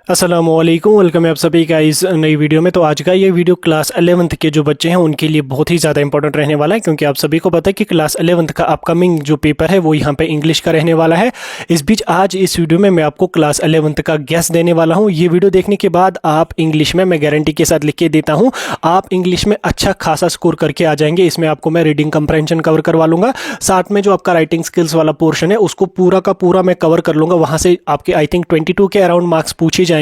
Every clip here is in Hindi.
अस्सलामुअलैकुम, वेलकम है आप सभी का इस नई वीडियो में। तो आज का ये वीडियो क्लास 11th के जो बच्चे हैं उनके लिए बहुत ही ज़्यादा इंपॉर्टेंट रहने वाला है, क्योंकि आप सभी को पता है कि क्लास 11th का अपकमिंग जो पेपर है वो यहाँ पे इंग्लिश का रहने वाला है। इस बीच आज इस वीडियो में मैं आपको क्लास 11th का गेस देने वाला हूँ। ये वीडियो देखने के बाद आप इंग्लिश में, मैं गारंटी के साथ लिख के देता हूँ, आप इंग्लिश में अच्छा खासा स्कोर करके आ जाएंगे। इसमें आपको मैं रीडिंग कंप्रहेंशन कवर करवा लूँगा, साथ में जो आपका राइटिंग स्किल्स वाला पोर्शन है उसको पूरा का पूरा मैं कवर कर लूँगा। वहाँ से आपके आई थिंक 22 के अराउंड मार्क्स पूछे जाएंगे।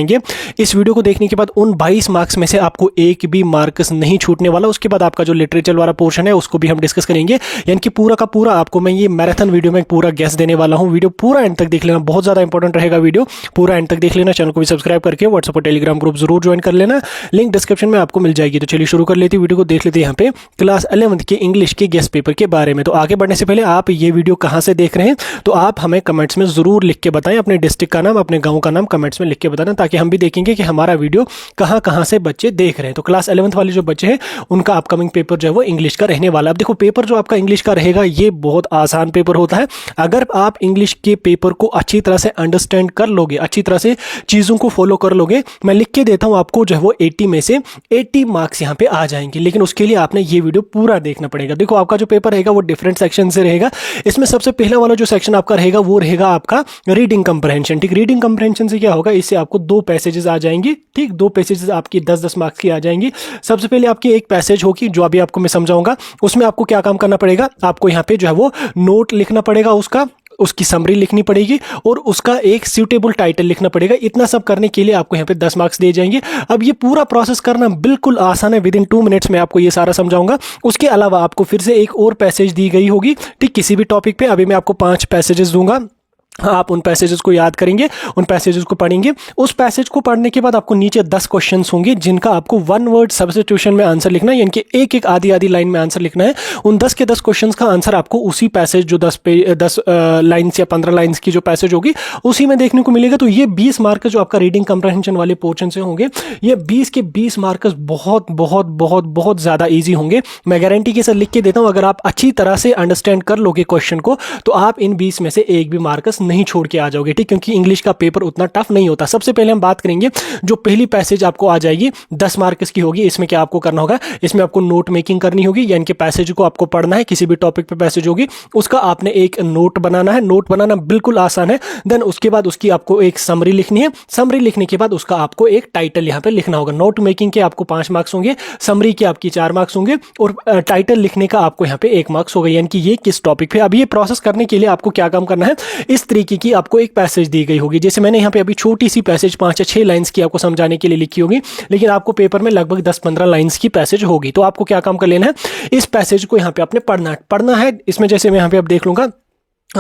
इस वीडियो को देखने के बाद उन 22 मार्क्स में से आपको एक भी मार्क्स नहीं छूटने वाला। उसके बाद आपका जो लिटरेचर वाला पोर्शन है उसको भी हम डिस्कस करेंगे, यानी कि पूरा का पूरा आपको मैं ये मैराथन वीडियो में पूरा गेस देने वाला हूं। वीडियो पूरा एंड तक देख लेना, बहुत ज़्यादा इंपॉर्टेंट रहेगा वीडियो, पूरा एंड तक देख लेना। चैनल को भी सब्सक्राइब करके व्हाट्सएप और टेलीग्राम ग्रुप जरूर ज्वाइन कर लेना, लिंक डिस्क्रिप्शन में आपको मिल जाएगी। तो चलिए शुरू कर लेते हैं, वीडियो को देख लेते हैं यहाँ पे क्लास 11th के इंग्लिश के गेस पेपर के बारे में। तो आगे बढ़ने से पहले आप ये वीडियो कहाँ से देख रहे हैं तो आप हमें कमेंट्स में जरूर लिख के बताएं, अपने डिस्ट्रिक्ट का नाम, अपने गाँव का नाम कमेंट्स में लिख के बताना, ताकि हम भी देखेंगे कि हमारा वीडियो कहां कहां से बच्चे देख रहे हैं। तो क्लास 11th वाले जो बच्चे हैं उनका अपकमिंग पेपर जो है वो इंग्लिश का रहने वाला है। अब देखो, पेपर जो आपका इंग्लिश का रहेगा ये बहुत आसान पेपर होता है। अगर आप इंग्लिश के पेपर को अच्छी तरह से अंडरस्टैंड कर लोगे, अच्छी तरह से चीजों को फॉलो कर लोगे, मैं लिख के देता हूं आपको जो है वो 80 में से 80 मार्क्स यहां पे आ जाएंगे। लेकिन उसके लिए आपने ये वीडियो पूरा देखना पड़ेगा। देखो, आपका जो पेपर रहेगा वो डिफरेंट सेक्शन से रहेगा। इसमें सबसे पहला वाला जो सेक्शन आपका रहेगा वो रहेगा आपका रीडिंग कंप्रहेंशन। ठीक, रीडिंग कंप्रहेंशन से क्या होगा, इससे आपको 2 पैसेजेस आ जाएंगे। ठीक, 2 पैसेजेस आपकी 10-10 मार्क्स की आ जाएंगी। सबसे पहले आपकी एक पैसेज होगी जो अभी आपको मैं समझाऊंगा। उसमें आपको क्या काम करना पड़ेगा, आपको यहाँ पे जो है वो नोट लिखना पड़ेगा, उसकी समरी लिखनी पड़ेगी और उसका एक सूटेबल टाइटल लिखना पड़ेगा। इतना सब करने के लिए आपको यहाँ पे 10 मार्क्स दिए जाएंगे। अब ये पूरा प्रोसेस करना बिल्कुल आसान है, विद इन 2 मिनट्स में आपको ये सारा समझाऊंगा। उसके अलावा आपको फिर से एक और पैसेज दी गई होगी, ठीक, किसी भी टॉपिक पे। अभी मैं आपको 5 पैसेजेस दूंगा, आप उन पैसेजेस को याद करेंगे, उन पैसेजेस को पढ़ेंगे। उस पैसेज को पढ़ने के बाद आपको नीचे 10 क्वेश्चंस होंगे जिनका आपको 1 वर्ड सब्स्टिट्यूशन में आंसर लिखना है, यानी कि एक आधी लाइन में आंसर लिखना है। उन 10 के 10 क्वेश्चंस का आंसर आपको उसी पैसेज जो 10 लाइन्स या 15 लाइन्स की जो पैसेज होगी उसी में देखने को मिलेगा। तो ये 20 मार्क्स जो आपका रीडिंग कंप्रहेंशन वाले पोर्शन से होंगे, ये 20 के 20 मार्क्स बहुत बहुत बहुत बहुत ज्यादा ईजी होंगे। मैं गारंटी के साथ लिख के देता हूं, अगर आप अच्छी तरह से अंडरस्टैंड कर लोगे क्वेश्चन को तो आप इन 20 में से एक भी मार्क्स नहीं छोड़ के आ जाओगे। ठीक, क्योंकि इंग्लिश का पेपर उतना टफ नहीं होता। सबसे पहले हम बात करेंगे, जो पहली पैसेज आपको आ जाएगी 10 मार्क्स की होगी। इसमें क्या आपको करना होगा, इसमें आपको नोट मेकिंग करनी होगी, यानी कि पैसेज को आपको पढ़ना है। किसी भी टॉपिक पे पैसेज होगी उसका आपने एक नोट बनाना है। नोट बनाना बिल्कुल आसान है। देन उसके बाद उसकी आपको एक समरी लिखनी है। समरी लिखने के बाद उसका आपको एक टाइटल यहाँ पे लिखना होगा। नोट मेकिंग के आपको 5 मार्क्स होंगे, समरी के आपकी 4 मार्क्स होंगे और टाइटल लिखने का आपको यहाँ पे 1 मार्क्स होगा, यानी कि ये किस टॉपिक पे। अब ये प्रोसेस करने के लिए आपको क्या काम करना है, इस तरीके की आपको एक पैसेज दी गई होगी। जैसे मैंने यहाँ पे अभी छोटी सी पैसेज 5 या 6 लाइंस की आपको समझाने के लिए लिखी होगी, लेकिन आपको पेपर में लगभग 10-15 लाइंस की पैसेज होगी। तो आपको क्या काम कर लेना है, इस पैसेज को यहाँ पे आपने पढ़ना है। इसमें जैसे मैं यहाँ पे अब देख लूंगा,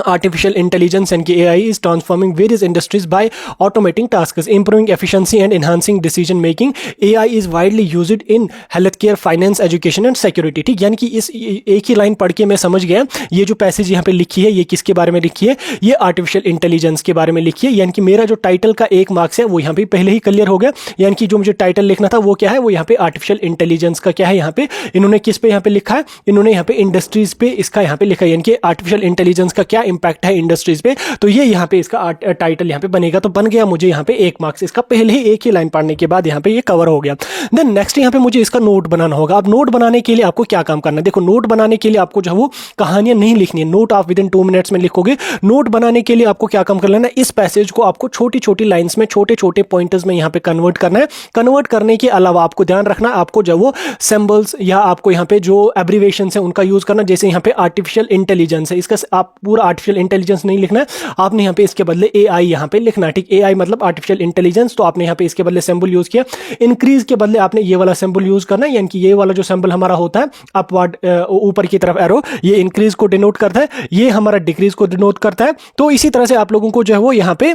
Artificial intelligence and AI is transforming various industries by automating tasks, improving efficiency and enhancing decision making. AI is widely used in healthcare, finance, education and security. ठीक, यानी कि इस एक ही लाइन पढ़ के मैं समझ गया ये जो पैसेज यहाँ पे लिखी है ये किसके बारे में लिखी है, ये आर्टिफिशियल इंटेलिजेंस के बारे में लिखी है। यानी कि मेरा जो टाइटल का 1 मार्क्स है वो यहाँ पे पहले ही क्लियर हो गया। यानी कि जो मुझे टाइटल लिखना था वो क्या है, वो यहाँ पे आर्टिफिशियल इंटेलिजेंस का क्या है, यहाँ पे इन्होंने किस पे यहाँ पे लिखा है, इन्होंने यहाँ पे इंडस्ट्रीज पे इसका यहाँ पे लिखा है, यानी कि आर्टिफिशियल इंटेलिजेंस का क्या इंपैक्ट है इंडस्ट्रीज पे। तो ये यहाँ पे इसका टाइटल यहाँ पे बनेगा। तो बन गया मुझे यहाँ पे 1 मार्क्स, इसका पहले ही एक ही लाइन पढ़ने के बाद यहाँ पे ये कवर हो गया। देन नेक्स्ट यहाँ पे मुझे इसका नोट बनाना होगा। अब नोट बनाने के लिए आपको क्या काम करना है, देखो, नोट बनाने के लिए आपको जो है वो कहानियां नहीं लिखनी है, नोट आप विद इन 2 मिनट्स में लिखोगे। नोट बनाने के लिए आपको क्या काम कर लेना है, इस पैसेज को आपको छोटी छोटी लाइन्स में, छोटे छोटे पॉइंटर्स में यहाँ पे कन्वर्ट करना है। कन्वर्ट करने के अलावा आपको ध्यान रखना, आपको जो वो सिंबल्स या आपको यहाँ पे जो एब्रीवेशन है उनका यूज करना। जैसे यहाँ पे आर्टिफिशियल इंटेलिजेंस है, इसका आप पूरा आर्टिफिशियल इंटेलिजेंस नहीं लिखना है, आपने यहाँ पे इसके बदले AI यहाँ पे लिखना है। ठीक, AI मतलब आर्टिफिशियल इंटेलिजेंस, तो आपने यहाँ पे इसके बदले सिंबल यूज किया। इंक्रीज के बदले आपने ये वाला सिंबल यूज करना है, यानी कि ये वाला जो सिंबल हमारा होता है अपवर्ड, ऊपर की तरफ एरो, ये इंक्रीज को डिनोट करता है, ये हमारा डिक्रीज को डिनोट करता है। तो इसी तरह से आप लोगों को जो है वो यहाँ पे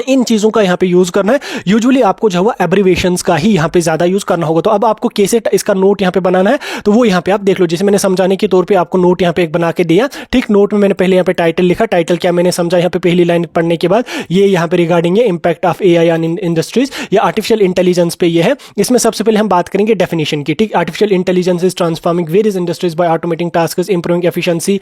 इन चीजों का यहाँ पे यूज करना है। यूजुअली आपको जो है एब्रीवेशंस का ही यहाँ पे ज्यादा यूज करना होगा। तो अब आपको कैसे इसका नोट यहाँ पे बनाना है तो वो यहाँ पे आप देख लो। जैसे मैंने समझाने के तौर पे आपको नोट यहाँ पे एक बना के दिया। ठीक, नोट में मैंने पहले यहाँ पे टाइटल लिखा। टाइटल क्या मैंने समझा यहाँ पे पहली लाइन पढ़ने के बाद, ये यहाँ पे regarding impact of AI on industries, या आर्टिफिशियल इंटेलिजेंस पे ये है। इसमें सबसे पहले हम बात करेंगे डेफिनेशन की। ठीक, artificial intelligence is transforming various industries by automating tasks, improving efficiency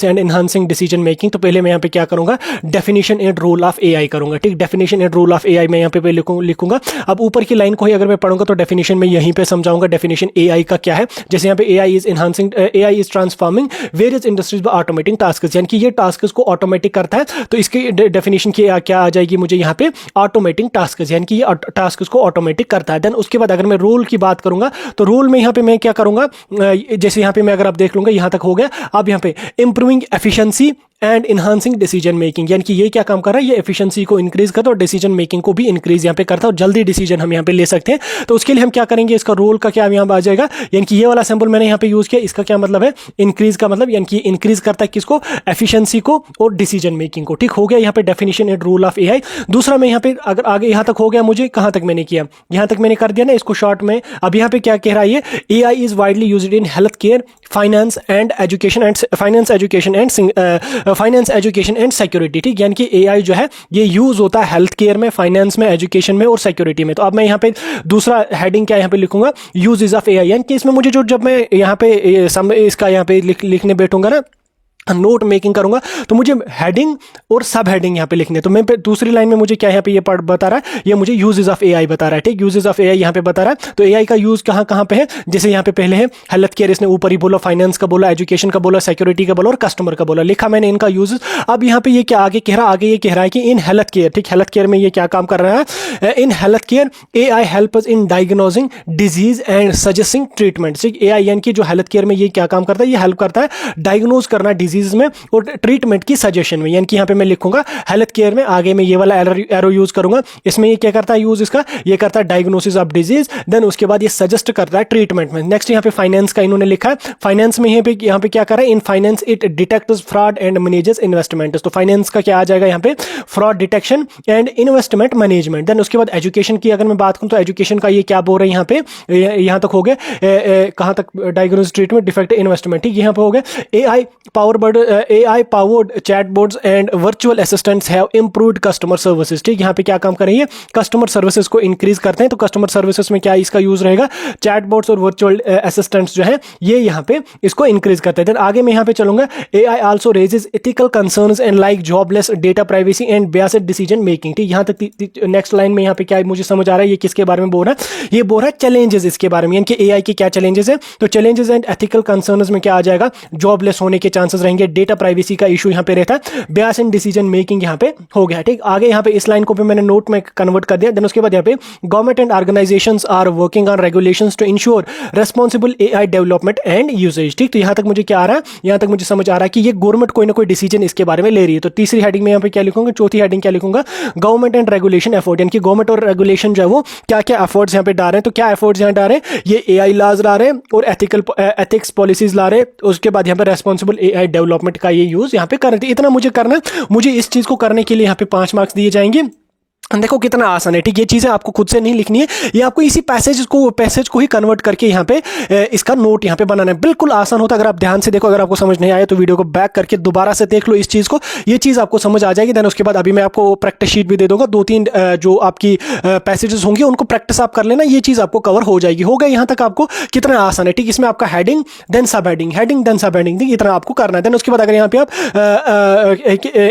and enhancing decision making. तो पहले मैं यहाँ पे क्या करूंगा, definition and role role of AI करूंगा, ठीक। Definition and role of AI मैं यहाँ पे लिखूंगा। अब ऊपर की लाइन को ही अगर मैं पढ़ूंगा तो डेफिनेशन में यहीं पे समझाऊंगा डेफिनेशन एआई का क्या है। जैसे यहाँ पे AI is enhancing, AI is transforming various industries by automating tasks, यानी कि ये टास्क्स को ऑटोमेटिक करता है। तो इसकी डेफिनेशन की क्या आ जाएगी मुझे यहाँ पे, ऑटोमेटिंग टास्क्स, यानी कि ये टास्क्स को ऑटोमेटिक करता है। देन उसके बाद अगर मैं रोल की बात करूंगा तो रोल में यहाँ पे मैं क्या करूंगा, जैसे यहाँ पे मैं अगर आप देख लूंगा यहाँ तक हो गया। अब यहाँ पे improving efficiency and enhancing decision making, यानी कि ये क्या काम कर रहा है, ये एफिशिएंसी को इंक्रीज करता है और डिसीजन मेकिंग को भी इंक्रीज यहाँ पे करता है और जल्दी डिसीजन हम यहाँ पे ले सकते हैं। तो उसके लिए हम क्या करेंगे, इसका रोल का क्या यहाँ पे आ जाएगा, यानी कि ये वाला सिंबल मैंने यहाँ पे यूज किया, इसका क्या मतलब है, इंक्रीज का मतलब, यानी कि इंक्रीज करता है किसको, एफिशिएंसी को और डिसीजन मेकिंग को, ठीक हो गया यहाँ पे definition and rule of AI. दूसरा मैं यहाँ पे अगर आगे यहाँ तक हो गया, मुझे कहाँ तक मैंने किया, यहाँ तक मैंने कर दिया ना इसको शॉर्ट में। अब यहाँ पे क्या कह रहा है ये, AI is widely used in health care, finance education and security, ठीक। यानी कि एआई जो है ये यूज होता है हेल्थ केयर में, फाइनेंस में, एजुकेशन में और सिक्योरिटी में। तो अब मैं यहाँ पे दूसरा हेडिंग क्या यहाँ पे लिखूंगा, यूजेस ऑफ एआई, यानी कि इसमें मुझे जो जब मैं यहाँ पे इसका यहाँ पे लिखने बैठूंगा ना, नोट मेकिंग करूंगा, तो मुझे हेडिंग और सब हेडिंग यहाँ पे लिखने। तो मैं दूसरी लाइन में मुझे क्या यहाँ पे ये बता रहा है, ये मुझे यूजेस ऑफ एआई बता रहा है, ठीक। यूजेस ऑफ एआई यहाँ पे बता रहा है। तो एआई का यूज कहाँ कहाँ पे है, जैसे यहाँ पे पहले है हेल्थ केयर, इसने ऊपर ही बोला, फाइनेंस का बोला, एजुकेशन का बोला, सिक्योरिटी का बोला और कस्टमर का बोला, लिखा मैंने इनका यूजेस। अब यहाँ पे ये क्या आगे कह रहा है, आगे ये कह रहा है कि इन हेल्थ केयर, ठीक, हेल्थ केयर में ये क्या काम कर रहा है, in health care AI help us in diagnosing disease and suggesting treatment, ठीक। एआई यानी कि जो हेल्थ केयर में ये क्या काम करता है, ये हेल्प करता है डायग्नोज करना डिजीज में और ट्रीटमेंट की सजेशन में। यानी कि यहाँ पे मैं लिखूंगा हेल्थ केयर में, आगे मैं ये वाला एरो यूज करूंगा, इसमें ये क्या करता है यूज इसका, ये करता है डायग्नोसिस ऑफ डिजीज, देन उसके बाद ये सजेस्ट करता है ट्रीटमेंट में। नेक्स्ट यहाँ पे फाइनेंस का इन्होंने लिखा है, फाइनेंस में यहाँ पे क्या कर रहा है, in finance it detects fraud and manages investment. तो फाइनेंस का क्या आ जाएगा यहाँ पे, fraud detection and investment management. Then उसके बाद एजुकेशन की अगर मैं बात करूं तो एजुकेशन का ये क्या बोल रहे हैं यहाँ पे, यहाँ तक हो गया, कहां तक, डायग्नोसिस, ट्रीटमेंट, डिफेक्ट, इन्वेस्टमेंट, ठीक। यहाँ पे हो गया AI powered chatbots and virtual assistants have improved customer services, ठीक। यहाँ पे क्या काम कर रही है, कस्टमर सर्विसेज को इंक्रीज करते हैं। तो कस्टमर सर्विसेज में क्या इसका यूज रहेगा, चैटबॉट्स और वर्चुअल असिस्टेंट्स जो है ये यहाँ पे इसको इंक्रीज करते हैं। देन आगे मैं यहाँ पे चलूंगा, AI also raises ethical concerns and like jobless, data privacy and biased decision making, ठीक। यहाँ तक नेक्स्ट लाइन में यहाँ पे क्या मुझे समझ आ रहा है, ये किसके बारे में बोल रहा है, ये बोल रहा है चैलेंजेस इसके बारे में, यानी कि एआई के क्या चैलेंजेस है। तो चैलेंजेस एंड एथिकल कंसर्न्स में क्या आ जाएगा, जॉबलेस होने के चांसेस रहेंगे, डेटा प्राइवेसी का इशू यहाँ पे रहता है, बियास इन डिसीजन मेकिंग यहाँ पे हो गया, ठीक। आगे यहाँ पे इस लाइन को भी मैंने नोट में कन्वर्ट कर दिया। देन उसके बाद यहाँ पे government and organisations are working on regulations to ensure responsible AI development and usages, ठीक। तो यहाँ तक मुझे क्या आ रहा है, यहाँ तक मुझे समझ आ रहा है कि ये गवर्नमेंट कोई ना कोई डिसीजन इसके बारे में ले रही है। तो तीसरी हेडिंग में यहाँ पे क्या लिखूंगा, चौथी हेडिंग क्या लिखूंगा, गवर्नमेंट एंड रेगुलेशन एफर्ट, यानी कि गवर्नमेंट और रेगुलेशन जो है वो क्या क्या एफर्ट्स यहाँ पे डाल रहे हैं। तो क्या एफर्ट्स यहाँ डाल रहे हैं, ये एआई लॉज ला रहे हैं और एथिक्स पॉलिसीज ला रहे हैं। उसके बाद यहाँ पे रेस्पॉन्सिबल एआई डेवलपमेंट का ये यूज यहाँ पे कर रहे थे। इतना मुझे करना, मुझे इस चीज को करने के लिए यहाँ पे 5 मार्क्स दिए जाएंगे। देखो कितना आसान है, ठीक। ये चीजें आपको खुद से नहीं लिखनी है, ये आपको इसी पैसेज को ही कन्वर्ट करके यहाँ पे इसका नोट यहाँ पे बनाना है। बिल्कुल आसान होता है, अगर आप ध्यान से देखो। अगर आपको समझ नहीं आया तो वीडियो को बैक करके दोबारा से देख लो इस चीज को, ये चीज आपको समझ आ जाएगी। देन उसके बाद अभी मैं आपको प्रैक्टिस शीट भी दे दूंगा, 2-3 जो आपकी पैसेजेस होंगे उनको प्रैक्टिस आप कर लेना, ये चीज आपको कवर हो जाएगी। हो गया यहाँ तक आपको, कितना आसान है, ठीक। इसमें आपका हेडिंग देन सब हेडिंग, हेडिंग देन सब हेडिंग, ठीक, इतना आपको करना है। देन उसके बाद अगर यहाँ पे आप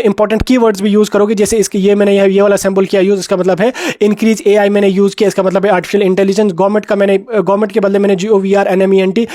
इंपॉर्टेंट कीवर्ड्स भी यूज करोगे, जैसे इसके ये मैंने ये वाला सिंबल किया यूज, इसका मतलब है इंक्रीज एआई मैंने यूज किया, इसका मतलब है आर्टिफिशियल इंटेलिजेंस। गवर्नमेंट के बदले मैंने GOVR NMENT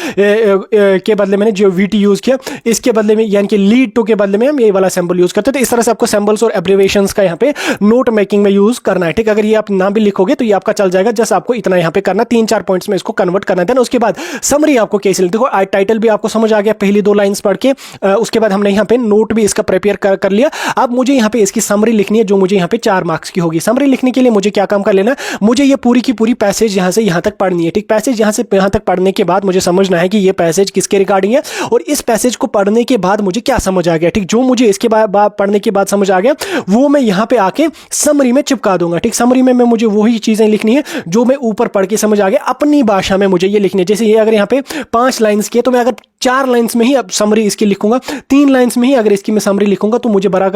के बदले मैंने GOVT यूज किया, इसके बदले में यानी कि लीड टू के बदले में हम ये वाला सिंबल यूज करते हैं। तो इस तरह से आपको सिंबल्स और एब्रिविएशंस का यहाँ पे नोट मेकिंग में यूज करना है, ठीक। अगर ये आप ना भी लिखोगे तो ये आपका चल जाएगा, जस्ट आपको इतना यहाँ पे करना, 3-4 पॉइंट्स में इसको कन्वर्ट करना है। देन उसके बाद समरी आपको कैसे लिखते हो, टाइटल भी आपको समझ आ गया पहली 2 लाइंस पढ़ के। उसके बाद हमने यहाँ पे नोट भी इसका प्रिपेयर कर लिया। अब मुझे यहाँ पे इसकी समरी लिखनी है, जो मुझे यहाँ पे 4 मार्क्स की होगी। समरी लिखने के लिए मुझे क्या काम कर लेना, मुझे ये पूरी की पूरी पैसेज यहाँ से यहाँ तक पढ़नी है, ठीक। पैसेज यहाँ से यहाँ तक पढ़ने के बाद मुझे समझना है कि ये पैसेज किसके रिगार्डिंग है, और इस पैसेज को पढ़ने के बाद मुझे क्या समझ आ गया, ठीक। जो मुझे इसके बाद पढ़ने के बाद समझ आ गया वो मैं यहाँ पे आके समरी में चिपका दूंगा, ठीक। समरी में मुझे वही चीजें लिखनी है जो मैं ऊपर पढ़ के समझ आ गया, अपनी भाषा में मुझे ये लिखनी है। जैसे ये अगर यहाँ पे 5 लाइन्स की है तो मैं अगर 4 लाइंस में ही अब समरी इसकी लिखूंगा, 3 लाइंस में ही अगर इसकी मैं समरी लिखूंगा तो मुझे बराबर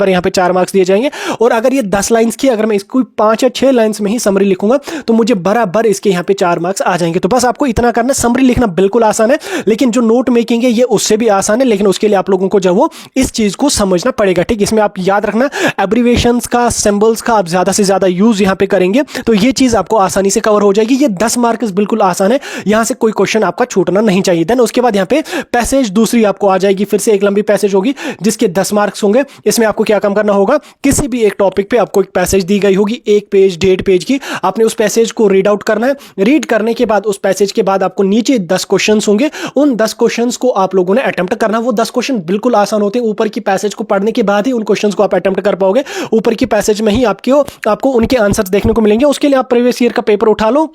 यहाँ पे 4 मार्क्स दिए जाएंगे। और अगर ये 10 लाइंस की अगर मैं इसको 5 या 6 लाइंस में ही समरी लिखूंगा तो मुझे बराबर इसके यहाँ पे 4 मार्क्स आ जाएंगे। तो बस आपको इतना करना है। समरी लिखना बिल्कुल आसान है, लेकिन जो नोट मेकिंग है ये उससे भी आसान है, लेकिन उसके लिए आप लोगों को जो वो इस चीज को समझना पड़ेगा। ठीक, इसमें आप याद रखना एब्रिविएशंस का, सिंबल्स का आप ज्यादा से ज्यादा यूज यहाँ पे करेंगे तो ये चीज आपको आसानी से कवर हो जाएगी। ये 10 मार्क्स बिल्कुल आसान है, यहां से कोई क्वेश्चन आपका छूटना नहीं चाहिए। देन उसके बाद यहाँ पे पैसेज दूसरी आपको आ जाएगी, फिर से एक लंबी पैसेज होगी जिसके 10 मार्क्स होंगे। इसमें आपको क्या काम करना होगा, किसी भी एक टॉपिक पे आपको एक पैसेज दी गई होगी, 1 पेज 1.5 पेज की, आपने उस पैसेज को रीड आउट करना है। रीड करने के बाद उस पैसेज के बाद आपको नीचे 10 क्वेश्चन होंगे, उन 10 क्वेश्चन को आप लोगों ने अटेम्प्ट करना। वो 10 क्वेश्चन बिल्कुल आसान होते हैं, ऊपर की पैसेज को पढ़ने के बाद ही उन क्वेश्चन को आप अटेम्प्ट कर पाओगे। ऊपर की पैसेज में ही आपको उनके आंसर्स देखने को मिलेंगे। उसके लिए आप प्रीवियस ईयर का पेपर उठा लो,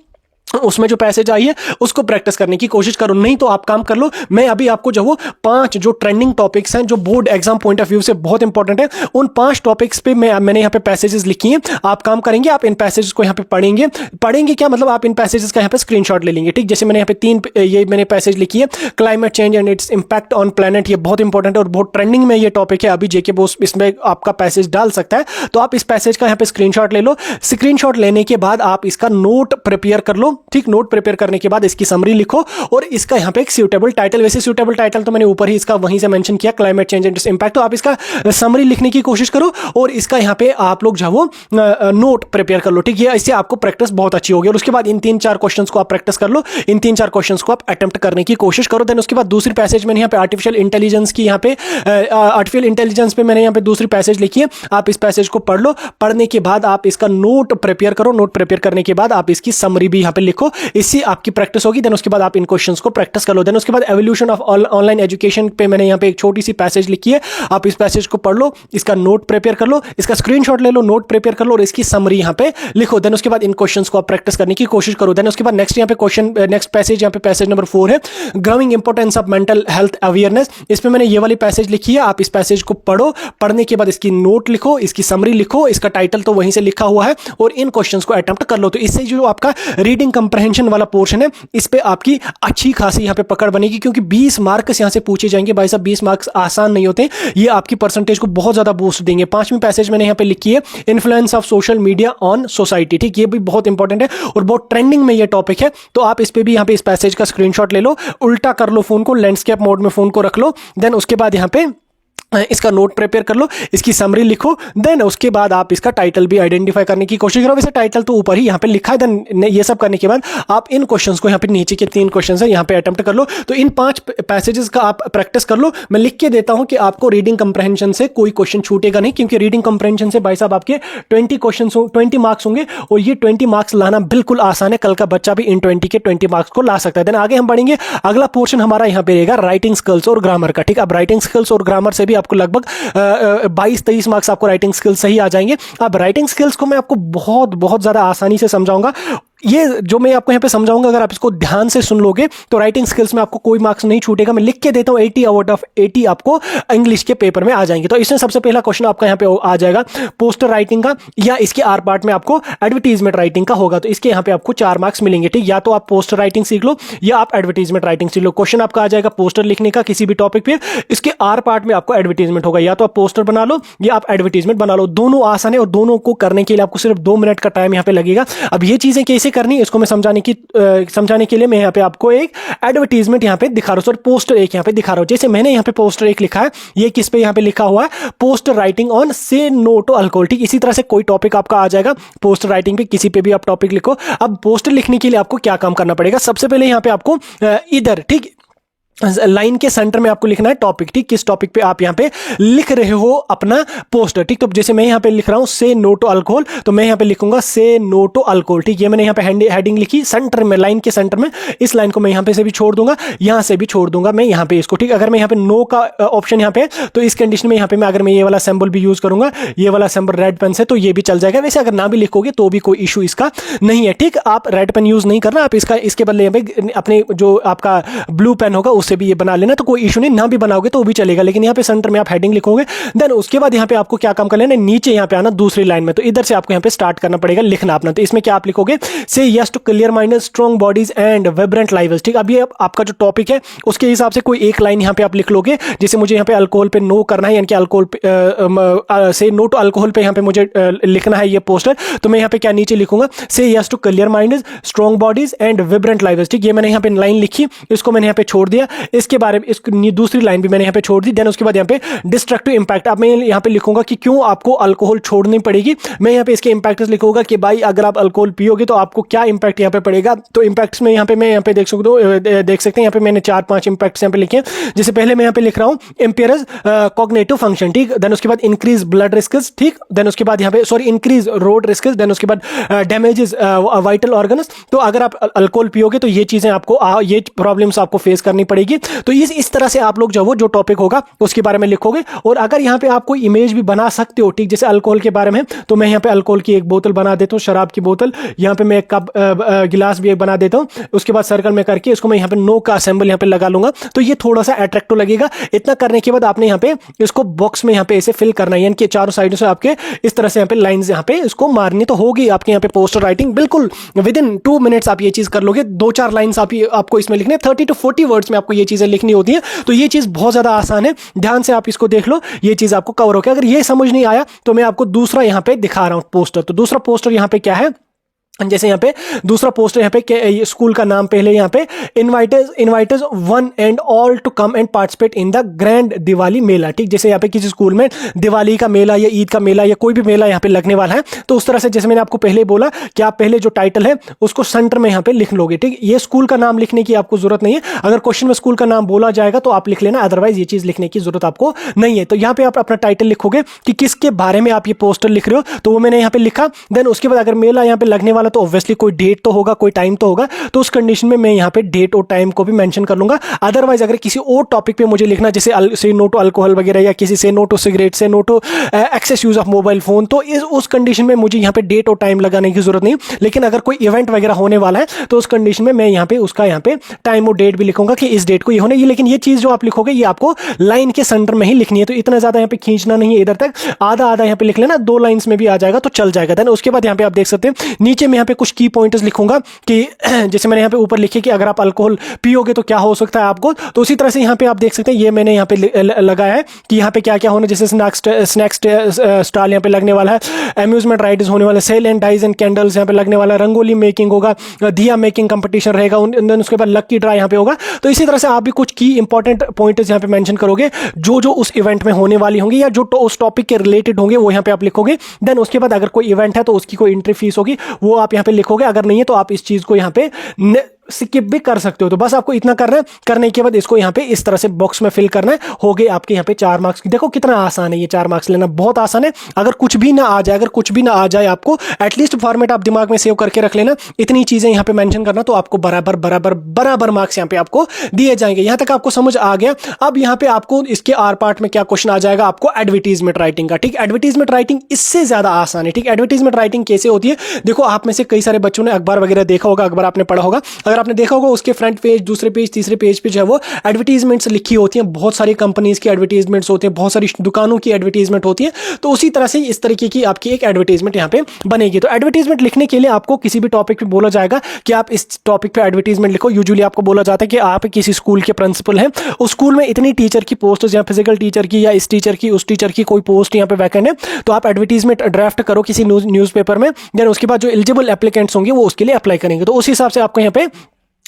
उसमें जो पैसेज आई है उसको प्रैक्टिस करने की कोशिश करो। नहीं तो आप काम कर लो, मैं अभी आपको जो 5 जो ट्रेंडिंग टॉपिक्स हैं जो board exam point of view से बहुत इंपॉर्टेंट है, उन 5 टॉपिक्स पे मैंने यहाँ पे पैसेजेस लिखी हैं। आप काम करेंगे, आप इन पैसेजेस को यहाँ पे पढ़ेंगे क्या मतलब आप इन पैसेजेस का यहाँ पे स्क्रीनशॉट ले लेंगे। ठीक, जैसे मैंने यहाँ पे 3 ये मैंने पैसेज लिखी है, climate change and it's impact on planet. ये बहुत इंपॉर्टेंट है और बहुत ट्रेंडिंग में ये टॉपिक है। अभी जेके बोस इसमें आपका पैसेज डाल सकता है, तो आप इस पैसेज का यहाँ पे स्क्रीनशॉट ले लो। स्क्रीनशॉट लेने के बाद आप इसका नोट प्रिपेयर कर लो। ठीक, नोट प्रिपेयर करने के बाद इसकी समरी लिखो और इसका यहां पे एक सूटेबल टाइटल, वैसे सूटेबल टाइटल तो मैंने ऊपर ही इसका वहीं से मेंशन किया, climate change and it's impact. तो आप इसका समरी लिखने की कोशिश करो और इसका यहां पे आप लोग जो नोट प्रिपेयर कर लो। ठीक है, इससे आपको प्रैक्टिस बहुत अच्छी होगी। और उसके बाद इन 3-4 क्वेश्चंस को आप प्रैक्टिस कर लो, इन 3-4 क्वेश्चंस को आप अटेम्प्ट करने की कोशिश करो। देन उसके बाद दूसरी पैसेज मैंने यहाँ पे आर्टिफिशियल इंटेलिजेंस की, यहाँ पे आर्टिफिशियल इंटेलिजेंस पे मैंने यहाँ पे दूसरी पैसेज लिखी है। आप इस पैसेज को पढ़ लो, पढ़ने के बाद आप इसका नोट प्रिपेयर करो। नोट प्रिपेयर करने के बाद आप इसकी समरी भी यहाँ पे लिखो, इससे आपकी प्रैक्टिस होगी। देन उसके बाद आप इन क्वेश्चंस को प्रैक्टिस कर लो। देन उसके बाद एवोल्यूशन ऑफ ऑनलाइन एजुकेशन पे मैंने यहाँ पे एक छोटी सी पैसेज लिखी है, आप इस पैसेज को पढ़ लो, इसका नोट प्रिपेयर कर लो, इसका स्क्रीनशॉट ले लो, नोट प्रिपेयर कर लो और इसकी समरी यहाँ पे लिखो। देन उसके बाद इन क्वेश्चंस को आप प्रैक्टिस करने की कोशिश करो। देन उसके बाद नेक्स्ट यहाँ पे क्वेश्चन, नेक्स्ट पैसेज यहाँ पे पैसेज नंबर 4 है, growing importance of mental health awareness. इसमें मैंने ये वाली पैसेज लिखी है, आप इस पैसेज को पढ़ो, पढ़ने के बाद इसकी नोट लिखो, इसकी समरी लिखो, इसका टाइटल तो वहीं से लिखा हुआ है और इन क्वेश्चंस को अटेम्प्ट कर लो। तो इससे जो आपका रीडिंग कंप्रहेंशन वाला पोर्शन है इस पे आपकी अच्छी खासी यहाँ पे पकड़ बनेगी, क्योंकि 20 मार्क्स यहाँ से पूछे जाएंगे। भाई साहब 20 मार्क्स आसान नहीं होते, ये आपकी परसेंटेज को बहुत ज्यादा बूस्ट देंगे। 5वीं पैसेज मैंने यहाँ पे लिखी है, influence of social media on society. ठीक, ये भी बहुत इंपॉर्टेंट है और बहुत ट्रेंडिंग में ये टॉपिक है, तो आप इस पे भी यहाँ पे इस पैसेज का स्क्रीनशॉट ले लो, उल्टा कर लो फोन को, लैंडस्केप मोड में फोन को रख लो। देन उसके बाद यहाँ पे इसका नोट प्रिपेयर कर लो, इसकी समरी लिखो। देन उसके बाद आप इसका टाइटल भी आइडेंटिफाई करने की कोशिश करो। वैसे टाइटल तो ऊपर ही यहाँ पे लिखा है। देन ये सब करने के बाद आप इन क्वेश्चंस को यहाँ पे नीचे के 3 क्वेश्चंस है यहाँ पे अटेम्प्ट कर लो। तो इन 5 पैसेजेस का आप प्रैक्टिस कर लो। मैं लिख के देता हूं कि आपको रीडिंग कंप्रहेंशन से कोई क्वेश्चन छूटेगा नहीं, क्योंकि रीडिंग कंप्रहेंशन से भाई साहब आपके 20 मार्क्स होंगे और ये 20 मार्क्स लाना बिल्कुल आसान है। कल का बच्चा भी इन 20 के 20 मार्क्स को ला सकता है। देन आगे हम बढ़ेंगे, अगला पोर्शन हमारा यहाँ पे रहेगा राइटिंग स्किल्स और ग्रामर का। ठीक, अब राइटिंग स्किल्स और ग्रामर से भी आपको लगभग 22-23 मार्क्स आपको राइटिंग स्किल्स सही आ जाएंगे। अब राइटिंग स्किल्स को मैं आपको बहुत ज्यादा आसानी से समझाऊंगा। ये जो मैं आपको यहाँ पे समझाऊंगा, अगर आप इसको ध्यान से सुन लोगे तो राइटिंग स्किल्स में आपको कोई मार्क्स नहीं छूटेगा। मैं लिख के देता हूँ 80 आउट ऑफ 80 आपको इंग्लिश के पेपर में आ जाएंगे। तो इसमें सबसे पहला क्वेश्चन आपका यहाँ पे आ जाएगा पोस्टर राइटिंग का, या इसके आर पार्ट में आपको एडवर्टीजमेंट राइटिंग का होगा। तो इसके यहाँ पे आपको 4 मार्क्स मिलेंगे। ठीक, या तो आप पोस्टर राइटिंग सीख लो या आप एडवर्टीजमेंट राइटिंग सीख लो। क्वेश्चन आपका आ जाएगा पोस्टर लिखने का किसी भी टॉपिक पे, इसके आर पार्ट में आपको एडवर्टीजमेंट होगा। या तो आप पोस्टर बना लो या आप एडवर्टीजमेंट बना लो, दोनों आसान है और दोनों को करने के लिए आपको सिर्फ 2 मिनट का टाइम यहाँ पे लगेगा। अब ये चीजें कैसे करनी है इसको मैं समझाने के लिए मैं यहाँ पे आपको एक एडवर्टीजमेंट यहाँ पे दिखा रहा हूँ, पोस्टर एक यहाँ पे दिखा रहा हूँ। जैसे मैंने यहाँ पे पोस्टर एक लिखा है, ये किस पे यहाँ पे लिखा हुआ है, पोस्टर राइटिंग ऑन से नो टू अल्कोहल। ठीक, इसी तरह से कोई टॉपिक आपका आ जाएगा पोस्टर राइटिंग पे, किसी पे भी आप टॉपिक लिखो। अब पोस्टर लिखने के लिए आपको क्या काम करना पड़ेगा, सबसे पहले यहाँ पे आपको इधर ठीक लाइन के सेंटर में आपको लिखना है टॉपिक। ठीक, किस टॉपिक पे आप यहाँ पे लिख रहे हो अपना पोस्टर। ठीक, तो जैसे मैं यहाँ पे लिख रहा हूँ से नो टू अल्कोहल, तो मैं यहाँ पे लिखूंगा से नो टू अल्कोहल। ठीक, ये मैंने यहाँ पे हेडिंग लिखी सेंटर में, लाइन के सेंटर में। इस लाइन को मैं यहाँ पे से भी छोड़ दूंगा, यहाँ से भी छोड़ दूंगा मैं यहाँ पे इसको। ठीक, अगर मैं यहाँ पे नो का ऑप्शन यहाँ पे तो इस कंडीशन में यहाँ पे मैं अगर मैं ये वाला सिंबल भी यूज करूंगा, ये वाला सिंबल रेड पेन से, तो ये भी चल जाएगा। वैसे अगर ना भी लिखोगे तो भी कोई इशू इसका नहीं है। ठीक, आप रेड पेन यूज नहीं करना, आप इसके बदले अपने जो आपका ब्लू पेन होगा से भी ये बना लेना, तो कोई इशू नहीं, ना भी बनाओगे तो वो भी चलेगा, लेकिन यहाँ पे सेंटर में आप हेडिंग लिखोगे। देन उसके बाद यहाँ पे आपको क्या काम कर लेना, नीचे यहाँ पे आना दूसरी लाइन में, तो इधर से आपको यहाँ पे स्टार्ट करना पड़ेगा लिखना अपना। तो इसमें क्या आप लिखोगे, say yes to clear minded strong bodies and vibrant lives. ठीक, अब ये आपका जो टॉपिक है उसके हिसाब से कोई एक लाइन यहाँ पे आप लिख लोगे, जैसे मुझे यहाँ पे अल्कोहल पे नो करना है, यानी कि अल्कोहल पे से नो टू अल्कोहल पे यहाँ पे मुझे लिखना है ये पोस्टर, तो मैं यहाँ पे क्या नीचे लिखूंगा, say yes to clear minded strong bodies and vibrant lives. ठीक, ये मैंने यहाँ पे लाइन लिखी, इसको मैंने यहाँ पे छोड़ दिया, इसके बारे में दूसरी लाइन भी मैंने यहाँ पे छोड़ दी। देन उसके बाद यहाँ पे डिस्ट्रक्टिव इंपैक्ट, अब मैं यहाँ पे लिखूंगा कि क्यों आपको अल्कोहल छोड़नी पड़ेगी। मैं यहाँ पे इसके इंपैक्ट लिखूंगा कि भाई अगर आप अल्कोहल पियोगे तो आपको क्या इंपैक्ट यहाँ पे पड़ेगा। तो इंपैक्ट्स में यहाँ पे देख सकते हैं यहाँ पे मैंने 4-5 इंपैक्ट्स यहाँ पे लिखे हैं। जैसे पहले मैं यहाँ पे लिख रहा हूँ इम्पेयर्स कॉग्निटिव फंक्शन, ठीक, देन उसके बाद इंक्रीज ब्लड रिस्क्स, ठीक, देन उसके बाद यहाँ पे इंक्रीज रोड रिस्क्स, देन उसके बाद डैमेजेस वाइटल ऑर्गन्स। तो अगर आप अल्कोहल पियोगे तो ये चीजें आपको ये प्रॉब्लम्स आपको फेस करनी पड़ेगी। तो इस तरह से आप लोग जो टॉपिक होगा उसके बारे में लिखोगे। और अगर यहाँ पे आप कोई इमेज भी बना सकते हो, ठीक, जैसे अल्कोहल के बारे में, तो मैं यहाँ पे अल्कोहल की एक बोतल बना देता हूँ, शराब की बोतल, यहाँ पे मैं एक कप गिलास भी एक बना देता हूँ, उसके बाद सर्कल में करके इसको मैं यहाँ पे नो का सिंबल यहाँ पे लगा लूंगा, तो ये थोड़ा सा अट्रैक्टिव लगेगा। इतना करने के बाद आपने यहाँ पे इसको बॉक्स में यहाँ पे ऐसे फिल करना है, यानी कि चारों साइडों से आपके इस तरह से यहाँ पे लाइंस यहाँ पे इसको मारनी, तो होगी आपके यहाँ पे पोस्टर राइटिंग बिल्कुल विद इन 2 मिनट्स आप ये चीज कर लोगे। 2-4 लाइंस आपको इसमें लिखने, 30 to 40 वर्ड्स में आपको ये चीजें लिखनी होती है। तो ये चीज बहुत ज्यादा आसान है, ध्यान से आप इसको देख लो, ये चीज आपको कवर हो गया। अगर ये समझ नहीं आया तो मैं आपको दूसरा यहाँ पे दिखा रहा हूं पोस्टर। तो दूसरा पोस्टर यहाँ पे क्या है, जैसे यहाँ पे दूसरा पोस्टर यहाँ पे स्कूल का नाम पहले यहाँ पे inviters one and all to come and participate in the grand Diwali mela. ठीक, जैसे यहाँ पे किसी स्कूल में दिवाली का मेला या ईद का मेला या कोई भी मेला यहाँ पे लगने वाला है, तो उस तरह से जैसे मैंने आपको पहले बोला कि आप पहले जो टाइटल है उसको सेंटर में यहाँ पे लिख लोगे। ठीक, ये स्कूल का नाम लिखने की आपको जरूरत नहीं है, अगर क्वेश्चन में स्कूल का नाम बोला जाएगा तो आप लिख लेना, अदरवाइज ये चीज लिखने की जरूरत आपको नहीं है। तो यहाँ पे आप अपना टाइटल लिखोगे कि किसके बारे में आप ये पोस्टर लिख रहे हो, तो वो मैंने यहाँ पे लिखा। देन उसके बाद अगर मेला यहाँ पे लगने वाला तो ऑब्वियसली कोई डेट तो होगा, कोई टाइम तो होगा, तो उस कंडीशन में मैं यहाँ पे डेट और टाइम को भी मेंशन कर लूंगा। अदरवाइज अगर किसी और टॉपिक पे मुझे लिखना, जैसे से नो टू अल्कोहल वगैरह, या किसी say no to cigarette, say no to excess use of mobile phone, तो उस कंडीशन में मुझे यहाँ पे डेट और टाइम लगाने की जरूरत नहीं। लेकिन अगर कोई इवेंट वगैरह होने वाला है तो उस कंडीशन में मैं यहाँ पे उसका यहाँ पे टाइम और डेट भी लिखूंगा कि इस डेट को ये होने। लेकिन ये चीज जो आप लिखोगे ये आपको लाइन के सेंटर में ही लिखनी है, तो इतना ज्यादा यहाँ पे खींचना नहीं है इधर तक, आधा आधा यहाँ पे लिख लेना, 2 लाइंस में भी आ जाएगा तो चल जाएगा। देन उसके बाद यहाँ पे आप देख सकते हैं नीचे में यहाँ पे कुछ की पॉइंट्स लिखूंगा कि जैसे मैंने यहाँ पे ऊपर लिखे कि अगर आप अल्कोहल पियोगे तो क्या हो सकता है आपको, तो उसी तरह से यहाँ पे आप देख सकते हैं ये मैंने यहाँ पे लगाया है कि यहाँ पे क्या क्या होना, जैसे स्नैक्स स्टॉल यहाँ पे लगने वाला है, अम्यूजमेंट राइड्स होने वाले, sale and diyas and candles यहाँ पे लगने वाला है, रंगोली मेकिंग होगा, दिया मेकिंग कंपटीशन रहेगा, उसके बाद लक्की ड्रा यहाँ पे होगा। तो इसी तरह से आप भी कुछ की इंपॉर्टेंट पॉइंट्स यहाँ पे मेंशन करोगे जो जो उस इवेंट में होने वाली होंगी या जो उस टॉपिक के रिलेटेड होंगे वो यहाँ पे आप लिखोगे। देन उसके बाद अगर कोई इवेंट है तो उसकी कोई एंट्री फीस होगी वो आप यहाँ पे लिखोगे, अगर नहीं है तो आप इस चीज को यहाँ पे स्किप भी कर सकते हो। तो बस आपको इतना करना है, करने के बाद इसको यहाँ पे इस तरह से बॉक्स में फिल करना है, हो गए आपके यहाँ पे 4 मार्क्स। देखो कितना आसान है, ये 4 मार्क्स लेना बहुत आसान है। अगर कुछ भी ना आ जाए, आपको एटलीस्ट फॉर्मेट आप दिमाग में सेव करके रख लेना, इतनी चीजें यहाँ पे मेंशन करना, तो आपको बराबर मार्क्स यहाँ पे आपको दिए जाएंगे। यहाँ तक आपको समझ आ गया। अब यहाँ पे आपको इसके आर पार्ट में क्या क्वेश्चन आ जाएगा, आपको एडवर्टीजमेंट राइटिंग का। ठीक, एडवर्टीजमेंट राइटिंग इससे ज्यादा आसान है। ठीक, एडवर्टीजमेंट राइटिंग कैसे होती है, देखो आप में से कई सारे बच्चों ने अखबार वगैरह देखा होगा, अखबार आपने पढ़ा होगा, अगर आपने देखा होगा उसके फ्रंट पेज, दूसरे पेज, तीसरे पेज पे जो है वो एडवर्टीजमेंट्स लिखी होती हैं, बहुत सारी कंपनीज की एडवर्टीजमेंट्स होती हैं, बहुत सारी दुकानों की एडवर्टीजमेंट होती है। तो उसी तरह से इस तरीके की आपकी एक एडवर्टीजमेंट यहाँ पे बनेगी। तो एडवर्टीजमेंट लिखने के लिए आपको किसी भी टॉपिक पे बोला जाएगा कि आप इस टॉपिक पे एडवर्टीजमेंट लिखो। यूजुअली आपको बोला जाता है कि आप किसी स्कूल के प्रिंसिपल हैं, उस स्कूल में इतनी टीचर की पोस्ट या फिजिकल टीचर की या इस टीचर की उस टीचर की कोई पोस्ट यहाँ पे वैकेंट है, तो आप एडवर्टीजमेंट ड्राफ्ट करो किसी न्यूज़पेपर में। देन उसके बाद जो एलिजिबल एप्लीकेंट्स होंगे वो उसके लिए अप्लाई करेंगे। तो उस हिसाब से आपको यहाँ पे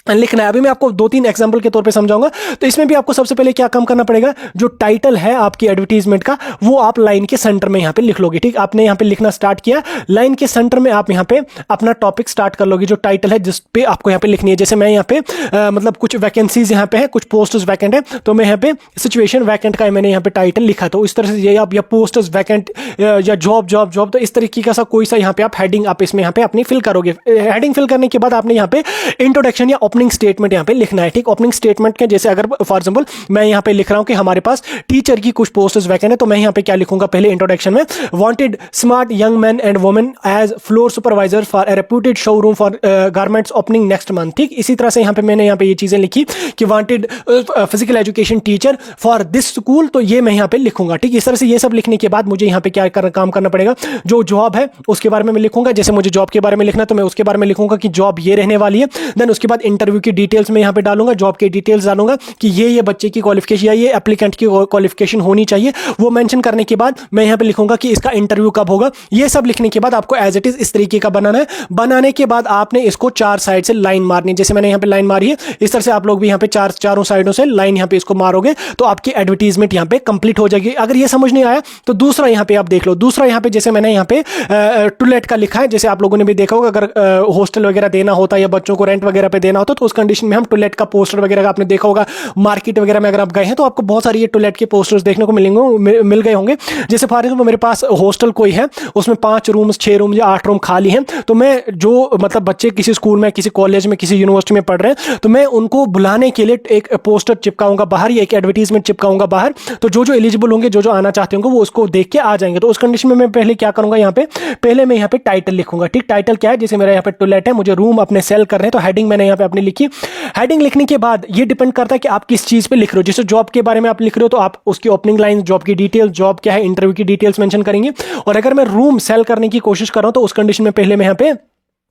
लिखना है। अभी मैं आपको 2-3 एग्जांपल के तौर पे समझाऊंगा। तो इसमें भी आपको सबसे पहले क्या काम करना पड़ेगा, जो टाइटल है आपकी एडवर्टीजमेंट का वो आप लाइन के सेंटर में यहाँ पे लिख लोगे। ठीक, आपने यहाँ पे लिखना स्टार्ट किया, लाइन के सेंटर में आप यहाँ पे अपना टॉपिक स्टार्ट कर लोगे, जो टाइटल है जिस पे आपको यहाँ पे लिखनी है। जैसे मैं यहाँ पे मतलब कुछ वैकेंसीज यहाँ पे है, कुछ पोस्टर्स वैकेंट है, तो मैं यहाँ पे सिचुएशन वैकेंट का मैंने यहाँ पे टाइटल लिखा। तो इस तरह से ये आप या पोस्टर्स वैकेंट या जॉब, तो इस तरीके का सा कोई सा यहाँ पे आप हेडिंग आप इसमें यहाँ पे अपनी फिल करोगे। हेडिंग फिल करने के बाद आपने यहाँ पे इंट्रोडक्शन या ओपनिंग स्टेटमेंट यहाँ पे लिखना है। ठीक, ओपनिंग स्टेटमेंट के जैसे अगर फॉर एग्जांपल मैं यहाँ पे लिख रहा हूँ कि हमारे पास टीचर की कुछ पोस्ट्स वैकेंट है, तो मैं यहाँ पे क्या लिखूंगा, पहले इंट्रोडक्शन में wanted smart young man and women as floor supervisor for a reputed showroom for garments opening next month. ठीक, इसी तरह से यहाँ पे मैंने यहाँ पे ये चीजें लिखी कि wanted physical education teacher for this school, तो ये मैं यहाँ पे लिखूंगा। ठीक, इस तरह से ये सब लिखने के बाद मुझे यहाँ पे क्या काम करना पड़ेगा, जो जॉब है उसके बारे में मैं लिखूंगा। जैसे मुझे जॉब के बारे में लिखना है तो मैं उसके बारे में लिखूंगा कि जॉब ये रहने वाली है। देन उसके बाद इंटरव्यू की डिटेल्स में यहाँ पे डालूंगा, जॉब की डिटेल्स डालूंगा कि ये बच्चे की क्वालिफिकेशन या ये एप्लीकेंट की क्वालिफिकेशन होनी चाहिए। वो मेंशन करने के बाद मैं यहाँ पे लिखूंगा कि इसका इंटरव्यू कब होगा। ये सब लिखने के बाद आपको एज इट इज इस तरीके का बनाना है। बनाने के बाद आपने इसको चार साइड से लाइन मारनी है, जैसे मैंने यहाँ पे लाइन मारी है, इस तरह से आप लोग भी यहाँ पे चारों साइडों से लाइन यहाँ पे इसको मारोगे तो आपकी एडवर्टीजमेंट यहाँ पे कंप्लीट हो जाएगी। अगर ये समझ नहीं आया तो दूसरा यहाँ पे आप देख लो। दूसरा यहाँ पे जैसे मैंने यहाँ पे टू लेट का लिखा है, जैसे आप लोगों ने भी देखा होगा, अगर हॉस्टल वगैरह देना होता है या बच्चों को रेंट वगैरह पे देना होता है तो उस कंडीशन में हम टू लेट का पोस्टर वगैरह आपने देखा होगा। मार्केट वगैरह में अगर आप गए हैं तो आपको बहुत सारी ये टू लेट के पोस्टर्स देखने को मिल गए होंगे। जैसे फॉर एग्जांपल मेरे पास हॉस्टल कोई है, उसमें 5 रूम्स 6 रूम या 8 रूम खाली हैं, तो मैं जो मतलब बच्चे किसी स्कूल में किसी कॉलेज में किसी यूनिवर्सिटी में पढ़ रहे हैं तो मैं उनको बुलाने के लिए एक पोस्टर चिपकाऊंगा बाहर या एक एडवर्टीजमेंट चिपकाऊंगा बाहर। तो जो एलिजिबल होंगे, जो आना चाहते होंगे वो उसको देख के आ जाएंगे। तो उस कंडीशन में मैं पहले क्या करूंगा, यहाँ पे पहले मैं यहाँ पे टाइटल लिखूंगा। ठीक, टाइटल क्या है, जैसे मेरा यहाँ पे टू लेट है, मुझे रूम अपने सेल कर रहे हैं तो हेडिंग मैंने यहाँ पे अपनी लिखी। हेडिंग लिखने के बाद ये डिपेंड करता है कि आप किस चीज पे लिख रहे हो। जैसे जॉब के बारे में आप लिख रहे हो तो आप उसकी ओपनिंग लाइन, जॉब की डिटेल, जॉब क्या है, इंटरव्यू की डिटेल्स मेंशन करेंगे। और अगर मैं रूम सेल करने की कोशिश कर रहा हूं तो उस कंडीशन में पहले मैं यहाँ पे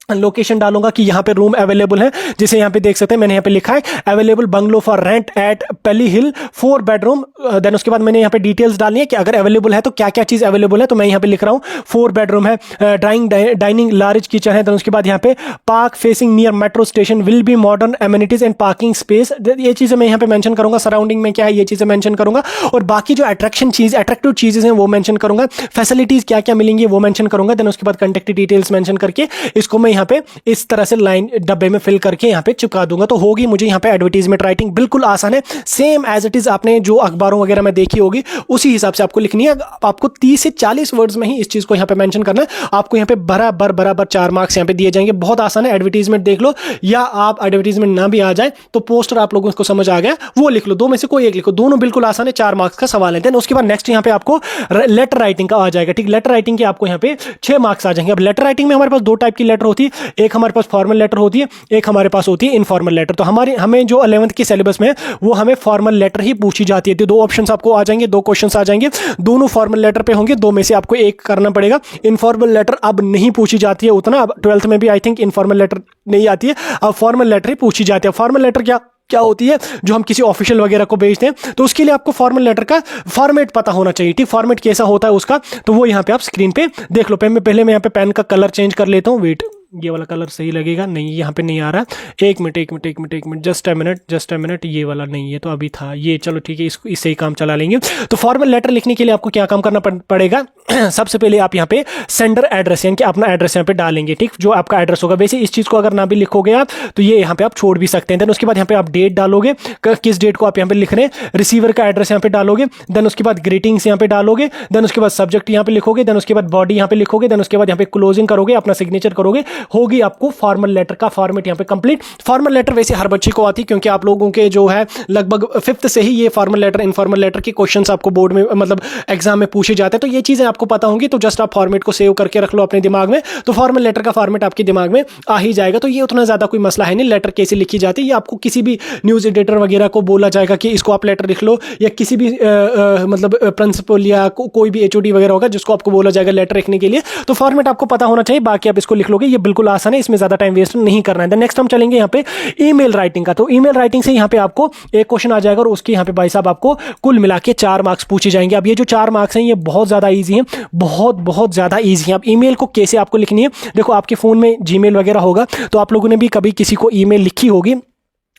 लोकेशन डालूंगा कि यहां पे रूम अवेलेबल है। जैसे यहां पे देख सकते हैं मैंने यहां पे लिखा है available bungalow for rent at Pali hill 4 bedroom. Then उसके बाद मैंने यहां पे डिटेल्स डालनी है कि अगर अवेलेबल है तो क्या क्या चीज अवेलेबल है। तो मैं यहां पे लिख रहा हूं 4 बेडरूम है, डाइनिंग लार्ज किचन है। देन उसके बाद यहां पे park facing near metro station will be modern amenities and parking space. ये चीजें मैं यहां पे मेंशन करूंगा। सराउंडिंग में क्या है ये चीजें मेंशन करूंगा और बाकी जो अट्रैक्टिव चीजें हैं वो मेंशन करूंगा। फैसिलिटीज क्या क्या मिलेंगी वो मेंशन करूंगा। देन उसके बाद कॉन्टैक्ट डिटेल्स मेंशन करके इसको मैं यहां पे इस तरह से लाइन डब्बे में फिल करके यहां पे चिपका दूंगा। तो होगी मुझे यहां पे एडवर्टाइजमेंट राइटिंग बिल्कुल आसान है, सेम एज इट इज आपने जो अखबारों वगैरह में देखी होगी उसी हिसाब से आपको लिखनी है। आपको 30 से 40 वर्ड्स में ही इस चीज को यहां पे मेंशन करना है। आपको यहां पे बराबर 4 मार्क्स यहां पे दिए जाएंगे। बहुत आसान है। एडवर्टाइजमेंट देख लो या आप एडवर्टाइजमेंट ना भी आ जाए तो पोस्टर आप लोगों को समझ आ गया वो लिख लो, दो में से कोई एक लिखो, दोनों बिल्कुल आसान है। 4 मार्क्स का सवाल है। देन उसके बाद नेक्स्ट यहां पे आपको लेटर राइटिंग का आ जाएगा। ठीक, लेटर राइटिंग के आपको यहां पे 6 मार्क्स आ जाएंगे। अब लेटर राइटिंग में हमारे पास 2 टाइप की लेटर होती है, एक हमारे पास फॉर्मल लेटर होती है, एक हमारे पास होती है इनफॉर्मल लेटर। तो हमें जो 11th के सिलेबस में वो हमें फॉर्मल लेटर ही पूछी जाती है। तो 2 ऑप्शंस आपको आ जाएंगे, 2 क्वेश्चंस आ जाएंगे, दोनों फॉर्मल लेटर पे होंगे। 2 में से आपको एक करना पड़ेगा। इनफॉर्मल लेटर अब नहीं पूछी जाती है उतना, अब 12th में भी आई थिंक इनफॉर्मल लेटर नहीं आती है, अब फॉर्मल लेटर ही पूछी जाती है। फॉर्मल लेटर क्या होती है, जो हम किसी ऑफिशियल वगैरह को भेजते हैं तो उसके लिए आपको फॉर्मल लेटर का फॉर्मेट पता होना चाहिए। ठीक, फॉर्मेट कैसा होता है उसका तो वो यहाँ पे आप स्क्रीन पे देख लो। पहले मैं यहाँ पे पेन का कलर चेंज कर लेता हूँ। वेट, ये वाला कलर सही लगेगा, नहीं यहाँ पे नहीं आ रहा। एक मिनट जस्ट अ मिनट, ये वाला नहीं है तो अभी था ये, चलो ठीक है, इससे ही काम चला लेंगे। तो फॉर्मल लेटर लिखने के लिए आपको क्या काम करना पड़ेगा सबसे पहले आप यहाँ पे सेंडर एड्रेस यानी कि अपना एड्रेस यहाँ पे डालेंगे। ठीक, जो आपका एड्रेस होगा। वैसे इस चीज को अगर ना भी लिखोगे आप तो ये यहाँ पे आप छोड़ भी सकते हैं। देन उसके बाद यहाँ पे आप डेट डालोगे, किस डेट को आप यहाँ पे लिख रहे हैं, रिसीवर का एड्रेस यहाँ पे डालोगे। देन उसके बाद ग्रीटिंग्स यहाँ पे डालोगे। देन उसके बाद सब्जेक्ट यहाँ पे लिखोगे। देन उसके बाद बॉडी यहाँ पे लिखोगे। देन उसके बाद यहाँ पे क्लोजिंग करोगे, अपना सिग्नेचर करोगे, होगी आपको फॉर्मल लेटर का फॉर्मेट यहाँ पे कंप्लीट। फॉर्मल लेटर वैसे हर बच्चे को आती है क्योंकि आप लोगों के जो है लगभग 5th से ही ये फॉर्मल लेटर इनफॉर्मल लेटर के क्वेश्चंस आपको बोर्ड में मतलब एग्जाम में पूछे जाते हैं। तो ये चीजें आपको पता होंगी। तो जस्ट आप फॉर्मेट को सेव करके रख लो अपने दिमाग में, तो फॉर्मल लेटर का फॉर्मेट आपके दिमाग में आ ही जाएगा। तो ये उतना ज्यादा कोई मसला है नहीं। लेटर कैसे लिखी जाती है ये आपको किसी भी न्यूज एडिटर वगैरह को बोला जाएगा कि इसको आप लेटर लिख लो, या किसी भी मतलब प्रिंसिपल या कोई भी HOD वगैरह होगा जिसको आपको बोला जाएगा लेटर लिखने के लिए। तो फॉर्मेट आपको पता होना चाहिए, बाकी आप इसको लिख लोगे। ये बिल्कुल आसान है, इसमें ज्यादा टाइम वेस्ट नहीं करना है। नेक्स्ट हम चलेंगे यहाँ पे ईमेल राइटिंग का। तो ईमेल राइटिंग से यहाँ पे आपको एक क्वेश्चन आ जाएगा और उसके यहाँ पे भाई साहब आपको कुल मिला के 4 मार्क्स पूछे जाएंगे। अब ये जो 4 मार्क्स हैं ये बहुत ज्यादा ईजी हैं, बहुत ज्यादा ईजी है। अब ईमेल को कैसे आपको लिखनी है, देखो आपके फोन में जीमेल वगैरह होगा तो आप लोगों ने भी कभी किसी को ईमेल लिखी होगी।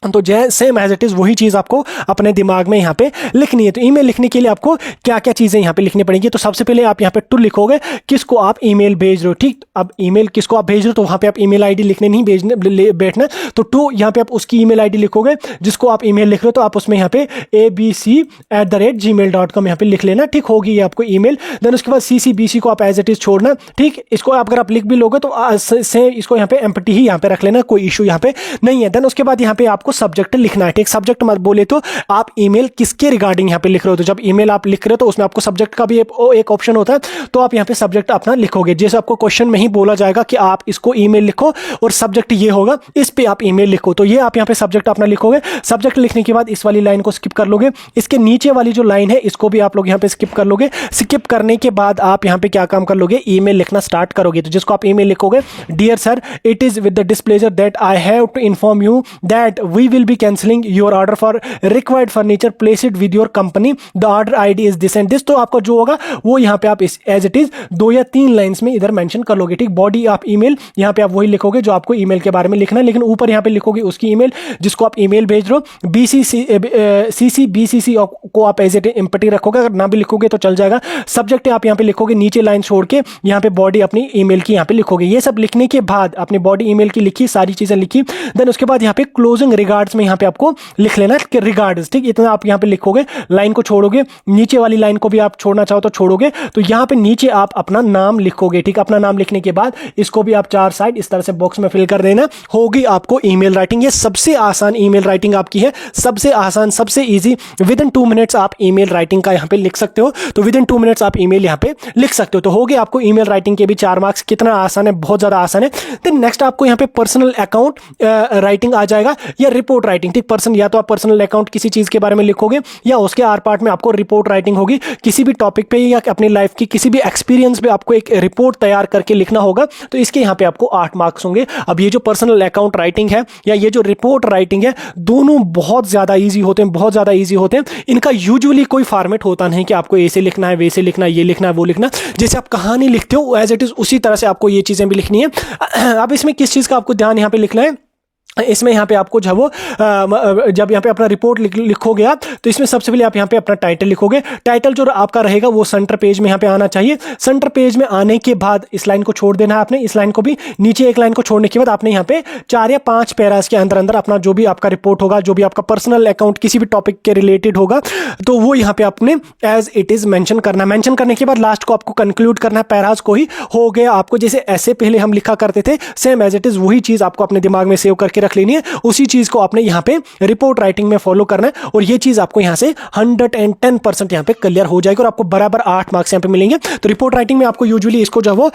तो जय सेम एज इट इज वही चीज आपको अपने दिमाग में यहाँ पे लिखनी है। तो ईमेल लिखने के लिए आपको क्या क्या चीजें यहाँ पे लिखनी पड़ेंगी। तो सबसे पहले आप यहाँ पे टू लिखोगे किसको आप ईमेल भेज रहे हो, ठीक। अब ईमेल किसको आप भेज रहे हो तो वहां पे आप ईमेल आईडी लिखने नहीं भेजने बैठना। तो टू यहाँ पे आप उसकी ईमेल आईडी लिखोगे जिसको आप ईमेल लिख रहे हो, तो आप उसमें यहाँ पे abc@gmail.com यहाँ पे लिख लेना, ठीक। होगी ये आपको ईमेल। देन उसके बाद CCBC को आप एज इट इज छोड़ना, ठीक। इसको अगर आप लिख भी लोगे तो से इसको यहाँ पे एम्प्टी ही यहाँ पे रख लेना, कोई इशू यहाँ पे नहीं है। देन उसके बाद यहाँ पे आपको सब्जेक्ट लिखना है, ठीक। सब्जेक्ट मत बोले तो आप ईमेल किसके रिगार्डिंग यहाँ पे लिख रहे हो, तो जब ईमेल आप लिख रहे हो तो उसमें आपको सब्जेक्ट का भी एक ऑप्शन होता है, तो आप यहाँ पे सब्जेक्ट अपना लिखोगे। जैसे आपको क्वेश्चन में ही बोला जाएगा कि आप इसको ईमेल लिखो और सब्जेक्ट ये होगा, इस पे आप ईमेल लिखो, तो ये आप यहाँ पे सब्जेक्ट अपना लिखोगे। सब्जेक्ट लिखने के बाद इस वाली लाइन को स्किप कर लोगे, इसके नीचे वाली जो लाइन है इसको भी आप लोग यहाँ पे स्किप कर लोगे। स्किप करने के बाद आप यहाँ पे क्या काम कर लोगे, ईमेल लिखना स्टार्ट करोगे। तो जिसको आप ईमेल लिखोगे, dear sir, it is with the displeasure that I have to inform you that we will be cancelling your order for required furniture, place it with your company, the order ID is this and this. तो आपका जो होगा वो यहाँ पे आप एज इट इज 2 या 3 लाइंस में इधर मेंशन कर लोगे, ठीक। बॉडी आप ईमेल यहाँ पे आप वही लिखोगे जो आपको ईमेल के बारे में लिखना है, लेकिन ऊपर यहाँ पे लिखोगे उसकी ईमेल जिसको आप ईमेल भेज रहे हो। CCBCC को आप एज इट इज एम्प्टी रखोगे, अगर ना भी लिखोगे तो चल जाएगा। सब्जेक्ट आप यहाँ पे लिखोगे, नीचे लाइन छोड़ के यहाँ पे बॉडी अपनी ईमेल की यहाँ पे लिखोगे। ये सब लिखने के बाद अपनी बॉडी ईमेल की लिखी, सारी चीजें लिखी। देन उसके बाद यहाँ पे क्लोजिंग रिगार्ड्स में यहाँ पे आपको लिख लेना कि रिगार्ड्स, ठीक। इतना आप यहाँ पे लिखोगे, लाइन को छोड़ोगे, नीचे वाली लाइन को भी आप छोड़ना चाहो तो छोड़ोगे। तो यहाँ पे नीचे आप अपना नाम लिखोगे, ठीक। अपना नाम लिखने के बाद इसको भी आप 4 साइड इस तरह से बॉक्स में फिल कर देना, होगी आपको ईमेल राइटिंग। ये सबसे आसान ईमेल राइटिंग आपकी है, सबसे आसान, सबसे इजी। विद इन 2 मिनट्स आप ईमेल राइटिंग का यहाँ पे लिख सकते हो। तो विद इन 2 मिनट्स आप ईमेल यहाँ पे लिख सकते हो। तो होगी आपको ईमेल राइटिंग के भी 4 मार्क्स। कितना आसान है, बहुत ज्यादा आसान है। देन नेक्स्ट आपको यहाँ पे पर्सनल अकाउंट राइटिंग आ जाएगा या रिपोर्ट राइटिंग, ठीक। पर्सन या तो आप पर्सनल अकाउंट किसी चीज के बारे में लिखोगे या उसके आर पार्ट में आपको रिपोर्ट राइटिंग होगी, किसी भी टॉपिक पे या अपनी लाइफ की किसी भी एक्सपीरियंस पे आपको एक रिपोर्ट तैयार करके लिखना होगा। तो इसके यहाँ पे आपको 8 मार्क्स होंगे। अब ये जो पर्सनल अकाउंट राइटिंग है या ये जो रिपोर्ट राइटिंग है, दोनों बहुत ज्यादा ईजी होते हैं, बहुत ज्यादा ईजी होते हैं। इनका यूजुअली कोई फॉर्मेट होता नहीं कि आपको ऐसे लिखना है, वैसे लिखना है, ये लिखना है, वो लिखना। जैसे आप कहानी लिखते हो एज इट इज उसी तरह से आपको ये चीजें भी लिखनी है। अब इसमें किस चीज का आपको ध्यान यहाँ पे लिखना है, इसमें यहाँ पे आपको जब जब यहाँ पे अपना रिपोर्ट लिखोगे आप, तो इसमें सबसे पहले आप यहाँ पे अपना टाइटल लिखोगे। टाइटल जो आपका रहेगा वो सेंटर पेज में यहाँ पे आना चाहिए। सेंटर पेज में आने के बाद इस लाइन को छोड़ देना है आपने, इस लाइन को भी, नीचे एक लाइन को छोड़ने के बाद आपने यहाँ पे 4 या 5 पैरास के अंदर अंदर अपना जो भी आपका रिपोर्ट होगा, जो भी आपका पर्सनल अकाउंट किसी भी टॉपिक के रिलेटेड होगा, तो वो यहाँ पे आपने एज इट इज मेंशन करना। मेंशन करने के बाद लास्ट को आपको कंक्लूड करना है, पैरास को ही हो गया आपको। जैसे ऐसे पहले हम लिखा करते थे, सेम एज इट इज वही चीज आपको अपने दिमाग में सेव करके रख लेनी है। उसी चीज को आपने यहाँ पे रिपोर्ट राइटिंग में फॉलो करना है और ये चीज आपको यहाँ से 110% यहाँ पे क्लियर हो जाएगी और आपको बराबर 8 मार्क्स यहाँ पे मिलेंगे। तो रिपोर्ट राइटिंग में आपको यूजुअली इसको जो वो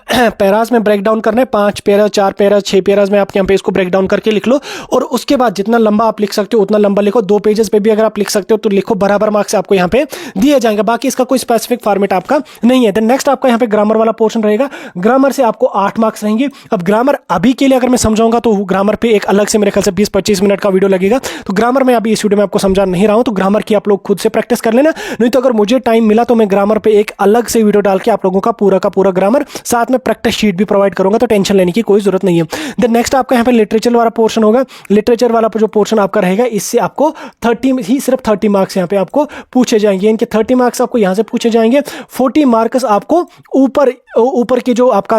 पैराज में ब्रेक डाउन करना है, 5 पैराज, 4 पैराज, 6 पैराज में आप यहाँ पे इसको ब्रेक डाउन करके लिख लो। और उसके बाद जितना लंबा आप लिख सकते हो उतना लंबा लिखो। 2 पेजेस पे भी अगर आप लिख सकते हो तो लिखो, बराबर मार्क्स आपको यहाँ पे दिए जाएंगे। बाकी इसका कोई स्पेसिफिक फॉर्मेट आपका नहीं है। देन नेक्स्ट आपका यहाँ पे ग्रामर वाला पोर्शन रहेगा। ग्रामर से आपको 8 मार्क्स रहेंगे। अब ग्रामर अभी के लिए अगर मैं समझाऊंगा तो ग्रामर पे एक अलग से मेरे ख्याल से 20-25 मिनट का वीडियो लगेगा। तो ग्रामर में अभी इस वीडियो में आपको समझा नहीं रहा हूं, तो ग्रामर की आप लोग खुद से प्रैक्टिस कर लेना। नहीं तो अगर मुझे टाइम मिला तो मैं ग्रामर पे एक अलग से वीडियो डाल के आप लोगों का पूरा ग्रामर, साथ में प्रैक्टिस शीट भी प्रोवाइड करूंगा, तो टेंशन लेने की कोई जरूरत नहीं है। देन नेक्स्ट आपका यहाँ पे लिटरेचर वाला पोर्शन होगा। लिटरेचर वाला जो पोर्शन आपका रहेगा, इससे आपको 30 मार्क्स यहाँ पे आपको पूछे जाएंगे। इनके 30 मार्क्स आपको यहाँ से पूछे जाएंगे। 40 मार्क्स आपको ऊपर के जो आपका